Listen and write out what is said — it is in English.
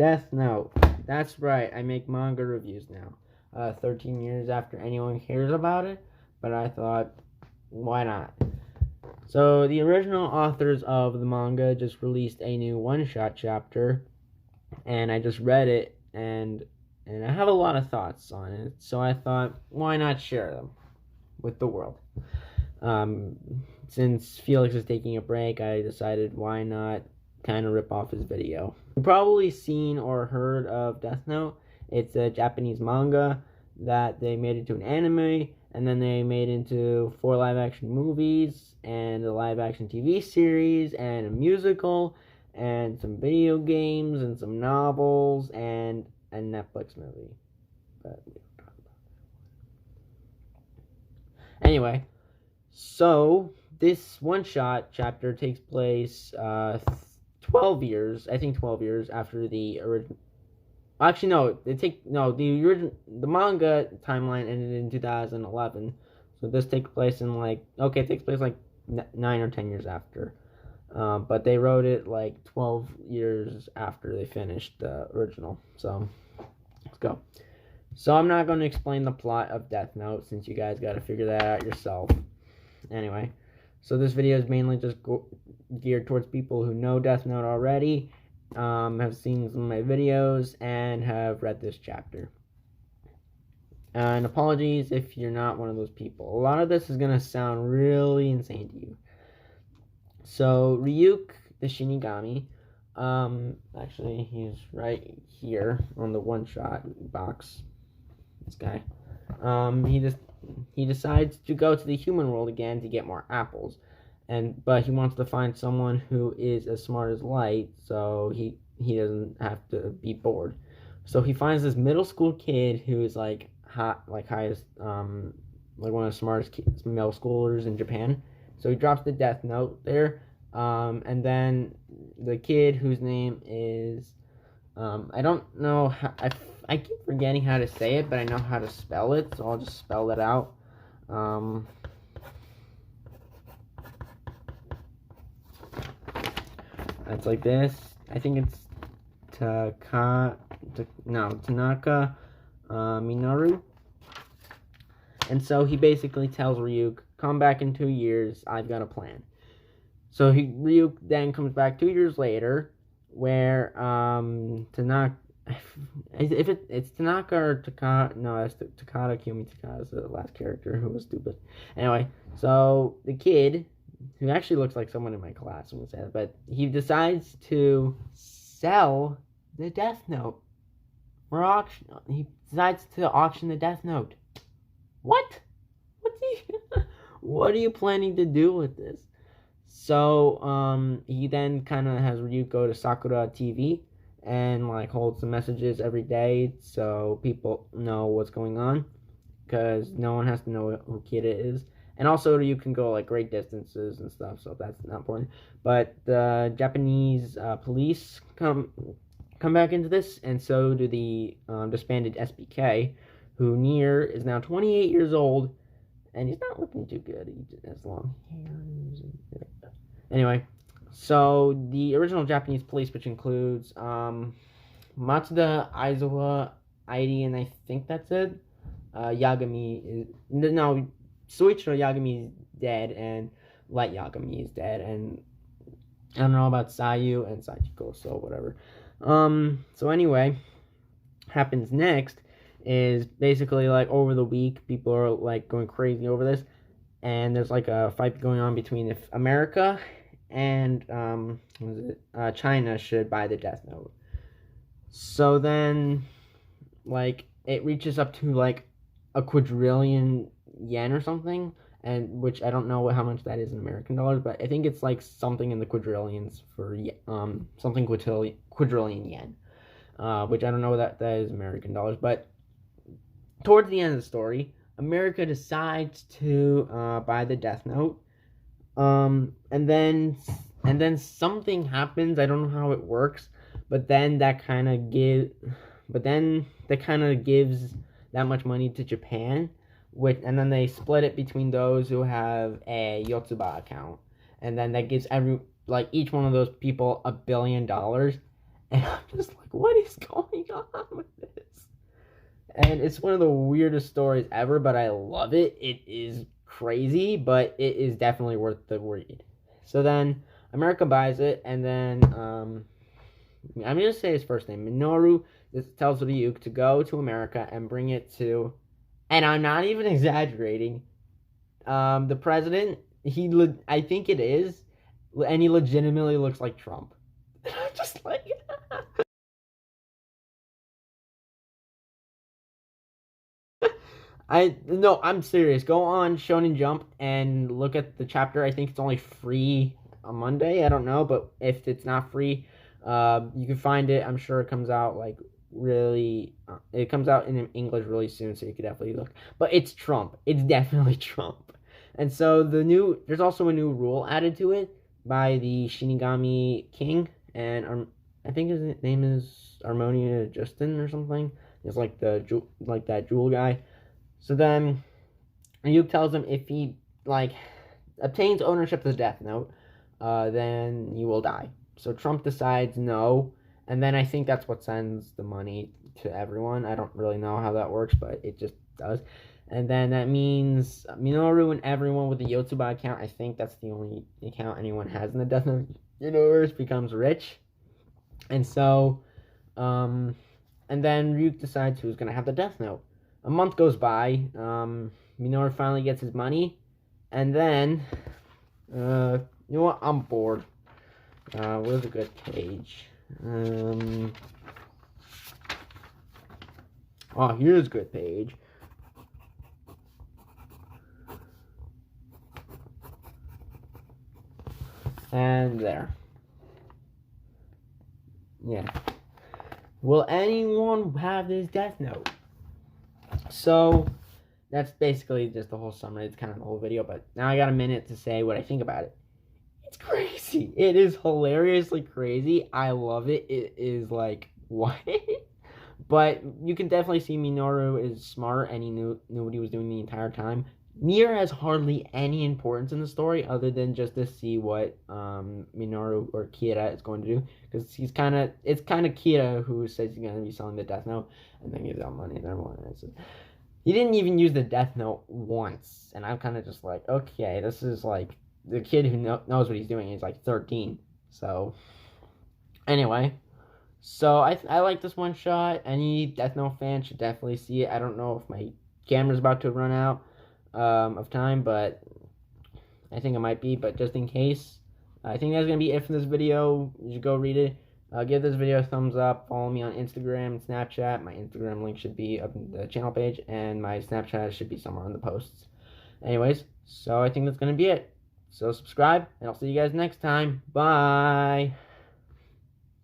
Death Note. That's right, I make manga reviews now. 13 years after anyone cares about it, but I thought, why not? So, the original authors of the manga just released a new one-shot chapter, and I just read it, and I have a lot of thoughts on it, so I thought, why not share them with the world? Since Felix is taking a break, I decided why not kind of rip off his video. You've probably seen or heard of Death Note. It's a Japanese manga that they made into an anime, and then they made into 4 live-action movies, and a live-action TV series, and a musical, and some video games, and some novels, and a Netflix movie. But we don't talk about that. Anyway, so this one-shot chapter takes place 12 years, I think 12 years after the original. Actually, the manga timeline ended in 2011, so this takes place in it takes place 9 or 10 years after, but they wrote it 12 years after they finished the original. So let's go. So I'm not going to explain the plot of Death Note since you guys got to figure that out yourself. Anyway, so this video is mainly just geared towards people who know Death Note already, have seen some of my videos, and have read this chapter. And apologies if you're not one of those people. A lot of this is going to sound really insane to you. So, Ryuk, the Shinigami, actually, he's right here on the one-shot box. This guy. He decides to go to the human world again to get more apples. But he wants to find someone who is as smart as light, so he doesn't have to be bored. So he finds this middle school kid who is highest, one of the smartest middle schoolers in Japan. So he drops the Death Note there, and then the kid whose name is, I don't know how, I keep forgetting how to say it, but I know how to spell it, so I'll just spell it out. It's like this. I think it's Tanaka Minoru. And so he basically tells Ryuk, come back in 2 years, I've got a plan. So Ryuk then comes back 2 years later, where Tanaka, if it's Tanaka or Takada, no, that's Takada Kiyomi. Takada is the last character who was stupid. Anyway, so the kid, who actually looks like someone in my class, I'm gonna say that, but he decides to sell the Death Note for auction. He decides to auction the Death Note. What? What are you planning to do with this? So he then kind of has Ryuk go to Sakura TV and hold some messages every day so people know what's going on, because no one has to know who Kid is. And also you can go great distances and stuff, so that's not important. But the Japanese police come back into this, and so do the disbanded SBK, who Nier is now 28 years old, and he's not looking too good. He has long hair. Anyway, so the original Japanese police, which includes Matsuda, Aizawa, Airi, and I think that's it. Yagami Soichiro Yagami is dead, and Light Yagami is dead, and I don't know about Sayu and Sachiko, so whatever. So anyway, happens next is basically over the week, people are going crazy over this, and there's a fight going on between America and China should buy the Death Note. So then it reaches up to a quadrillion yen or something, and which I don't know how much that is in American dollars, but I think it's something in the quadrillions for something quadrillion yen, which I don't know what that is American dollars. But towards the end of the story, America decides to buy the Death Note, and then something happens. I don't know how it works, but then that kind of gives that much money to Japan, and then they split it between those who have a Yotsuba account, and then that gives each one of those people $1 billion, And I'm just like, what is going on with this? And it's one of the weirdest stories ever, but I love it. It is crazy, but it is definitely worth the read. So then America buys it, and then I'm gonna say his first name. Minoru tells Ryuk to go to America and bring it to, and I'm not even exaggerating. The president, I think it is, and he legitimately looks like Trump. I'm just like. I'm serious. Go on Shonen Jump and look at the chapter. I think it's only free on Monday. I don't know, but if it's not free, you can find it. I'm sure it comes out like really. It comes out in English really soon, so you could definitely look. But it's Trump. It's definitely Trump. And so there's also a new rule added to it by the Shinigami King, and I think his name is Harmonia Justin or something. It's like that jewel guy. So then Ryuk tells him if he obtains ownership of the Death Note, then you will die. So Trump decides no, and then I think that's what sends the money to everyone. I don't really know how that works, but it just does. And then that means Minoru and everyone with the Yotsuba account, I think that's the only account anyone has in the Death Note universe, becomes rich. And so, and then Ryuk decides who's going to have the Death Note. A month goes by. Minoru finally gets his money, and then, you know what? I'm bored. Where's a good page? Oh, here's a good page. And there. Yeah. Will anyone have this Death Note? So, that's basically just the whole summary. It's kind of the whole video, but now I got a minute to say what I think about it. It's crazy. It is hilariously crazy. I love it. It is like, what? But you can definitely see Minoru is smart, and he knew what he was doing the entire time. Nier has hardly any importance in the story other than just to see what Minoru or Kira is going to do, because it's kind of Kira who says he's going to be selling the Death Note and then gives out money to everyone. He didn't even use the Death Note once, and I'm kind of just like, okay, this is like the kid who knows what he's doing. He's like 13, so anyway. So I like this one shot. Any Death Note fan should definitely see it. I don't know if my camera's about to run out of time, but I think it might be. But just in case, I think that's gonna be it for this video. You should go read it. Give this video a thumbs up. Follow me on Instagram and Snapchat. My Instagram link should be up in the channel page, and my Snapchat should be somewhere on the posts. Anyways, so I think that's gonna be it. So subscribe, and I'll see you guys next time. Bye.